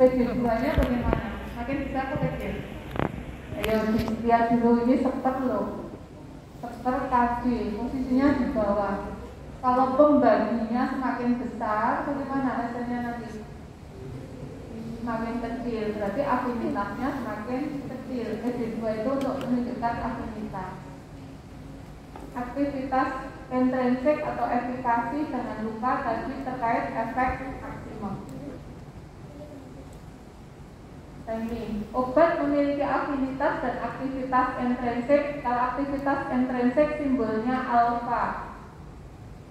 PD2-nya bagaimana? Makin besar atau kecil? Ayo lihat dulu, ini seper loh. Seper KD, posisinya di bawah. Kalau pembaginya semakin besar, bagaimana hasilnya nanti? Semakin kecil, berarti afinitasnya semakin kecil. PD2 itu untuk menunjukkan afinitas. Aktivitas intrinsik atau efikasi dengan luka tadi terkait efek maksimum. Ini obat memiliki afinitas dan aktivitas intrinsik. Kalau aktivitas intrinsik simbolnya alfa.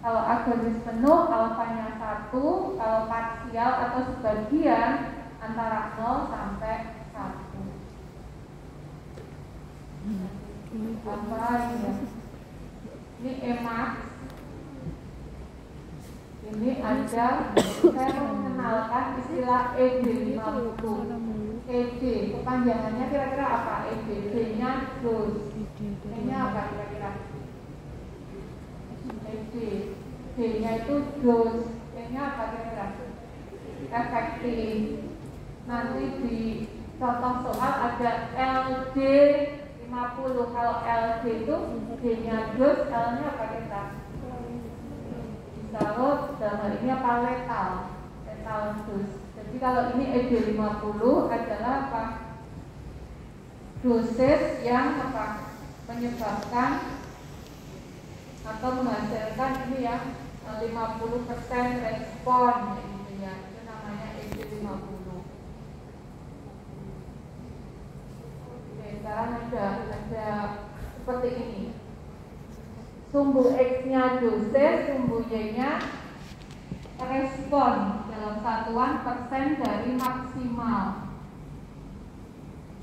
Kalau agonis penuh alfanya 1, kalau parsial atau sebagian antara 0 sampai 1. Apa ini? Ini EMAX. Ini ada, saya mengenalkan istilah ED50. ED, kepanjangannya kira-kira apa? ED-nya dose. Ini apa kira-kira? ED, D-nya itu dose. E-nya apa kira-kira? Efektif. Nanti di contoh soal ada LD 50. Kalau LD itu D-nya dose, L-nya apa kira-kira? Kalau dalam hal ini apa? Letal dose. Jadi kalau ini ED50 adalah apa? Dosis yang apa? Menyebabkan atau menghasilkan ini ya 50% respon gitu ya. Itu namanya ED50. Oke, sekarang ada seperti ini. Sumbu X-nya dosis, sumbu Y-nya respon dalam satuan persen dari maksimal.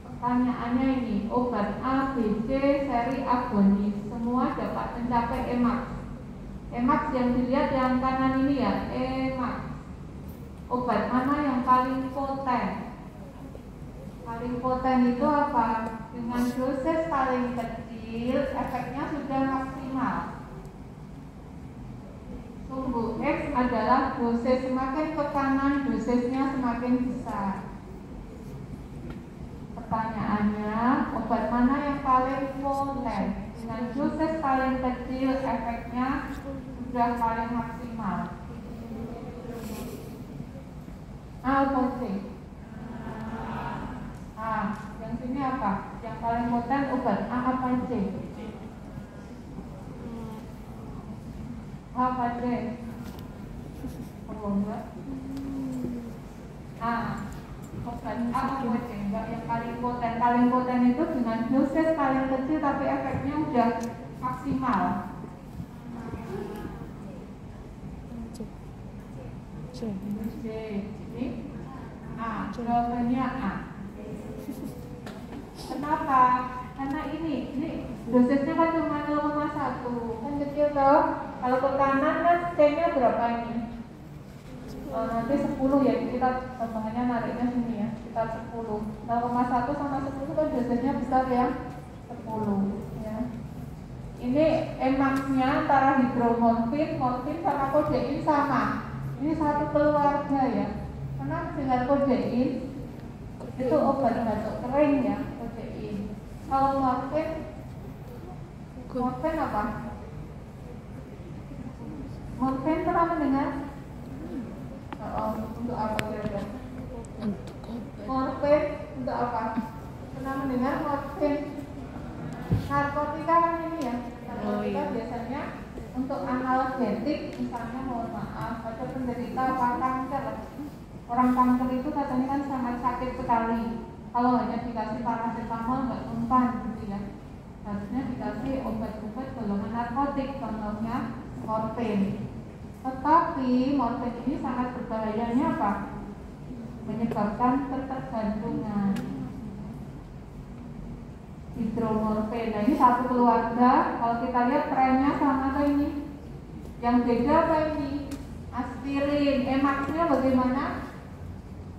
Pertanyaannya ini, obat A, B, C, seri agonis semua dapat mencapai EMAX. EMAX yang dilihat yang kanan ini ya, EMAX. Obat mana yang paling poten? Paling poten itu apa? Dengan dosis paling kecil, efeknya sudah maksimal. Sumbu X adalah dosis, semakin ke kanan dosisnya semakin besar. Pertanyaannya, obat mana yang paling poten? Dengan dosis paling kecil, efeknya sudah paling maksimal. A atau C? A. Yang sini apa? Yang paling poten obat A apa C? Apa C? Oh enggak. A. Obat A apa C? Enggak, yang paling poten. Paling poten itu dengan dosis paling kecil tapi efeknya udah maksimal. C. Ini A. Jawabannya A. Kenapa? Karena ini dosisnya kan cuma 0,1, kan kecil toh. Kalau ke kanan kan C-nya berapa ini? Nanti 10 ya, kita tambahannya nariknya sini ya, kita 10. 0,1 sama 10 kan dosisnya besar ya, 10 ya. Ini EMAX-nya antara hidromorfin, morfin sama kodein sama. Ini satu keluarga ya. Karena dengan kodein itu obat batuk kering ya, kodein. Kalau morfin apa? Morfin pernah mendengar? Untuk apa kira-kira? Morfin untuk apa? Pernah mendengar morfin? Narkotika kan ini ya. Narkotika biasanya untuk analgetik, misalnya mohon maaf, pada penderita kanker. Orang kanker itu katanya kan sangat sakit sekali. Kalau hanya dikasih paracetamol nggak mempan gitu ya. Harusnya dikasih obat-obat golongan narkotik, contohnya morfin. Tetapi morfin ini sangat berbahayanya apa? Menyebabkan ketergantungan. Hidromorfin. Nah ini satu keluarga. Kalau kita lihat trennya sama atau ini? Yang beda apa ini? Aspirin. EMAX-nya bagaimana?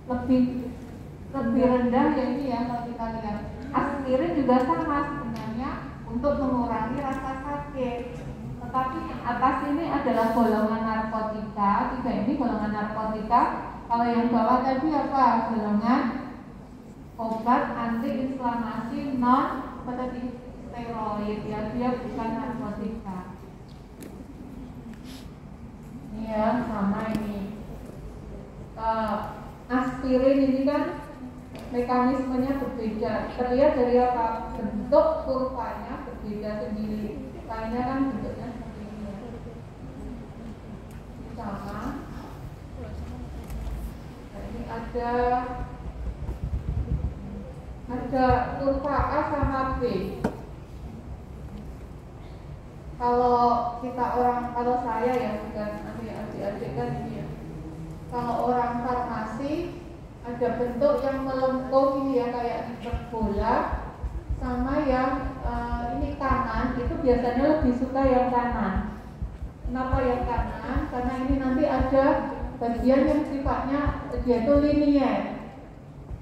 Lebih rendah ya ini ya kalau kita lihat. Aspirin juga sama sebenarnya untuk mengurangi rasa sakit. Tetapi yang atas ini adalah golongan narkotika. Tiga ini golongan narkotika Kalau yang bawah tadi apa? Golongan obat anti-inflamasi non apa tadi? Steroid ya, dia bukan narkotika. Ini ya sama ini. Aspirin ini kan mekanismenya berbeda. Terlihat dari apa? Bentuk kurvanya berbeda sendiri. Lainnya kan bentuknya seperti ini. Sama. Nah, ini ada kurva A sama B. Kalau saya ya, bukan adik-adik kan ini ya. Kalau orang farmasi ada bentuk yang melengkung ini ya, kayak hiperbola, sama yang ini kanan, itu biasanya lebih suka yang kanan. Kenapa yang kanan? Karena ini nanti ada bagian yang sifatnya yaitu linier.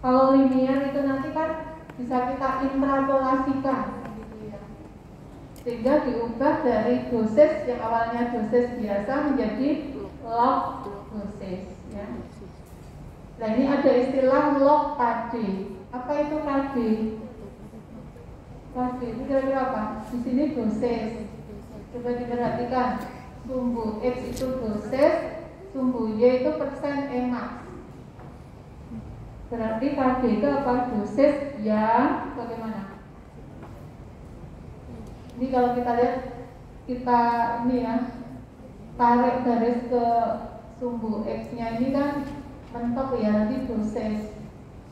Kalau linier itu nanti kan bisa kita intrapolasikan gitu ya. Sehingga diubah dari dosis yang awalnya dosis biasa menjadi log dosis ya. Nah ini ada istilah log KD. Apa itu KD? KD itu kira-kira apa? Di sini dosis. Coba diperhatikan. Sumbu X itu dosis, sumbu Y itu persen emax. Berarti KD itu apa? Dosis yang bagaimana? Ini kalau kita lihat, kita ini ya, tarik garis ke sumbu X-nya ini kan mentok ya, nanti dosis.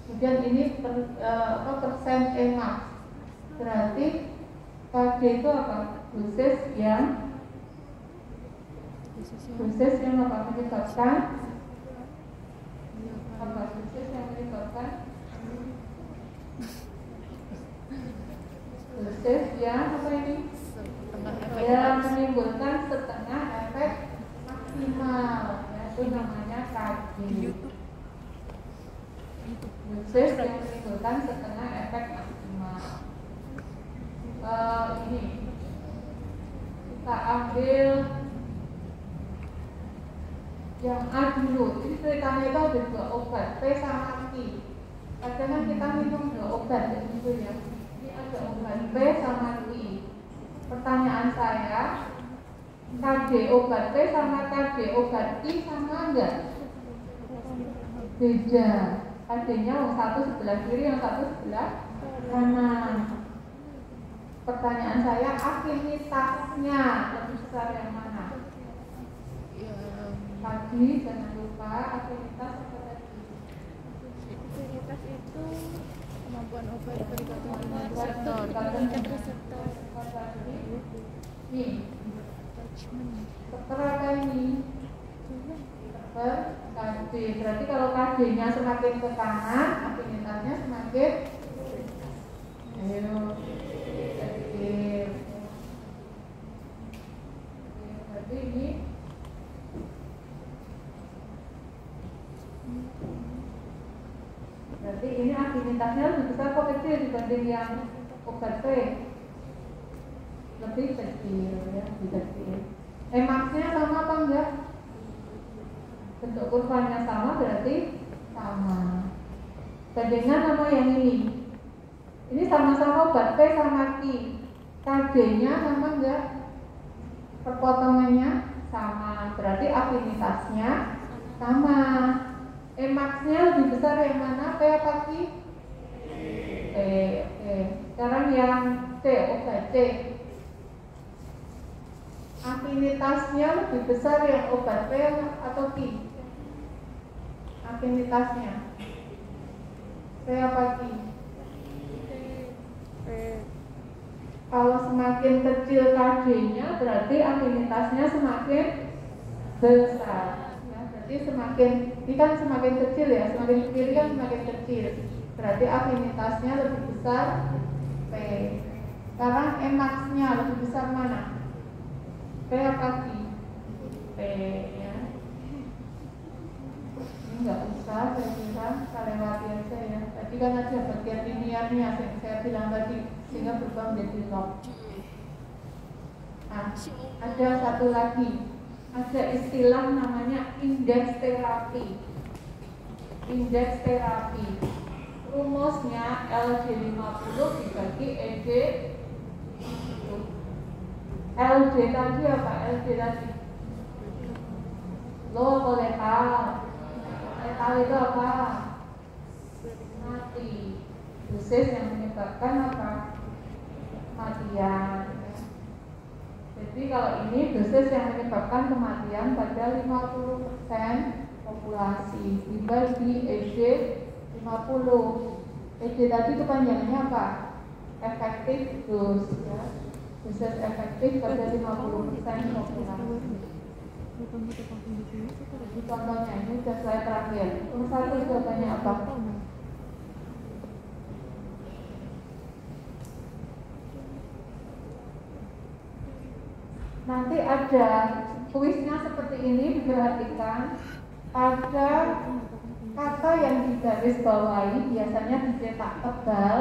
Kemudian ini persen emax. Berarti KD itu apa? Dosis yang apa? Menyebabkan apa? Dosis yang menyebabkan dosis yang apa ini? Yang menimbulkan setengah efek maksimal ya, itu namanya KD. Dosis yang menimbulkan setengah efek maksimal. Ini kita ambil yang A dulu. Ini ceritanya itu ada 2 obat, P sama Q. Kadang kan kita minum 2 obat gitu ya. Ini ada obat P sama Q. Pertanyaan saya, KD obat P sama KD obat Q sama enggak? Beda. KD-nya yang satu sebelah kiri, yang satu sebelah kanan. Pertanyaan saya, afinitasnya lebih besar yang mana? Tadi jangan lupa afinitas apa tadi? Afinitas itu kemampuan obat bergantung dengan reseptor. Nih, setelah apa ini? KD. Berarti kalau KD-nya semakin ke kanan, afinitasnya semakin. Ayo. Berarti ini afinitasnya lebih besar atau kecil dibanding yang obat P? Lebih kecil ya, lebih kecil. Emaxnya sama apa enggak? Bentuk kurvanya sama berarti sama. Bandingkan sama yang ini. Ini sama-sama obat P sama Q. KD-nya sama enggak? Perpotongannya sama. Berarti afinitasnya sama. Emaxnya lebih besar yang mana? P apa Q? P. Oke. Sekarang yang C, obat C. Afinitasnya lebih besar yang obat P atau Q? Afinitasnya P apa Q? Kalau semakin kecil KD-nya berarti afinitasnya semakin besar ya, berarti semakin, ini kan semakin kecil ya, semakin ke kiri kan semakin kecil, berarti afinitasnya lebih besar P. Sekarang emaxnya lebih besar mana? P apa Q? P ya. Ini nggak usah, saya kira kita lewati aja ya. Tadi kan ada bagian linearnya yang saya bilang tadi, sehingga berubah menjadi log. Nah, ada satu lagi, ada istilah namanya indeks terapi. indeks terapi. Rumusnya LD50 dibagi ED. LD tadi apa? LD tadi lo apa letal? Letal itu apa? Mati. Dosis yang menyebabkan apa? Kematian. Jadi kalau ini dosis yang menyebabkan kematian pada 50% populasi dibagi ED 50. ED tadi itu panjangnya apa? Efektif dos, ya. Dosis efektif pada 50% populasi. Contohnya ini sudah slide terakhir. Nomor 1 jawabannya apa? Nanti ada kuisnya seperti ini, diperhatikan. Ada kata yang digaris bawahi biasanya dicetak tebal.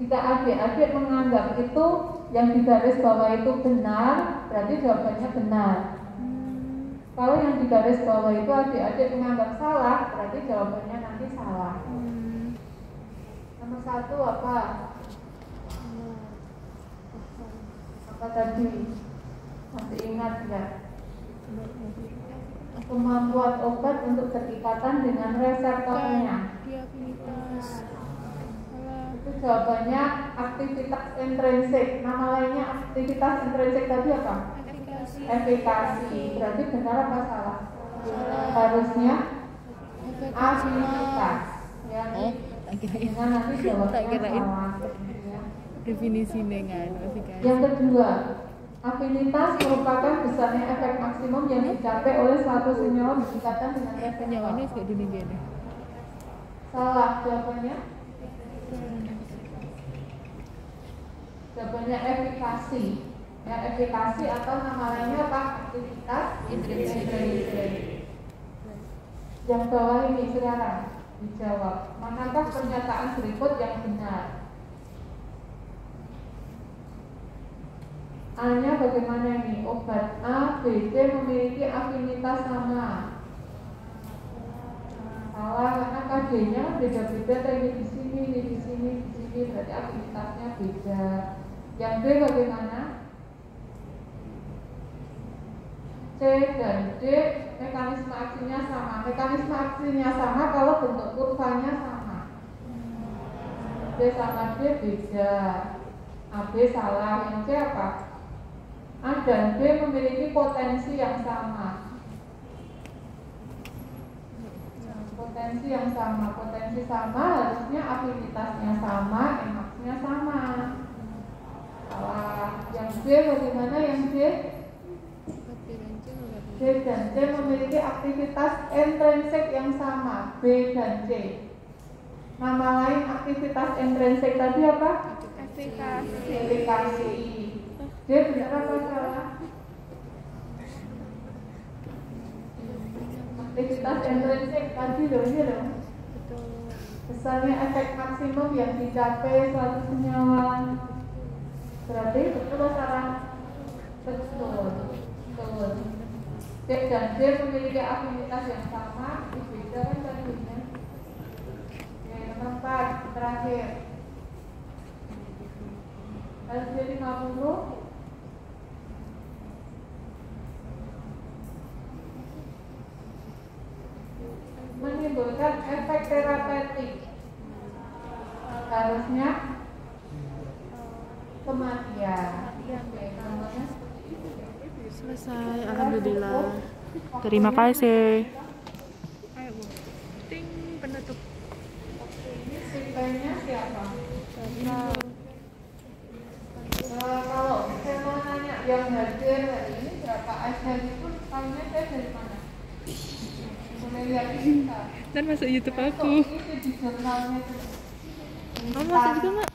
Jika adik-adik menganggap itu yang digaris bawah itu benar, berarti jawabannya benar. Kalau yang digaris bawah itu adik-adik menganggap salah, berarti jawabannya nanti salah. Nomor 1 apa? Apa tadi? Masih ingat ya? Kemampuan obat untuk berikatan dengan reseptornya. Itu jawabannya aktivitas intrinsik. Nama lainnya aktivitas intrinsik tadi apa? Efikasi. Berarti benar apa salah? Harusnya aktivitas. Ya, dengan nanti jawabannya salah. Definisi dengan efikasi. Yang kedua, afinitas merupakan besarnya efek maksimum yang dicapai oleh suatu senyawa berikatan dengan reseptor. Penyawanya kayak gini gini. Salah jawabannya. Jawabannya efikasi. Ya, efikasi atau nama lainnya apa? Aktivitas intrinsik. Yang bawah ini sekarang dijawab. Manakah pernyataan berikut yang benar? A-nya bagaimana ini? Obat A, B, C memiliki afinitas sama. Salah, karena KD-nya beda-beda. Ini di sini, ini di sini, di sini, berarti afinitasnya beda. Yang D bagaimana? C dan D mekanisme aksinya sama. Mekanisme aksinya sama kalau bentuk kurvanya sama. D sama D beda. AB salah. Yang C apa? A dan B memiliki potensi yang sama. Potensi yang sama. Potensi sama harusnya afinitasnya sama, emaksnya sama. Salah. Yang B bagaimana? Yang B? D dan C memiliki aktivitas intrinsik yang sama. B dan C. Nama lain aktivitas intrinsik tadi apa? Efikasi. D benar apa salah? Aktivitas intrinsik tadi loh, ini loh. Besarnya efek maksimum yang dicapai suatu senyawa. Berarti betul atau salah? Betul. D dan D memiliki afinitas yang sama, beda kan tadinya. Yang keempat, terakhir. LD 50 menimbulkan efek terapeutik. Harusnya kematian. Selesai, alhamdulillah. Terima kasih. Ayo, ting penutup. Ini simpelnya siapa? Kalau saya mau nanya yang hadir hari ini berapa aja itu, tahunya saya dari mana? Boleh lihat kita. Dan masuk YouTube aku. Itu di jurnalnya itu. Masuk juga, Mak.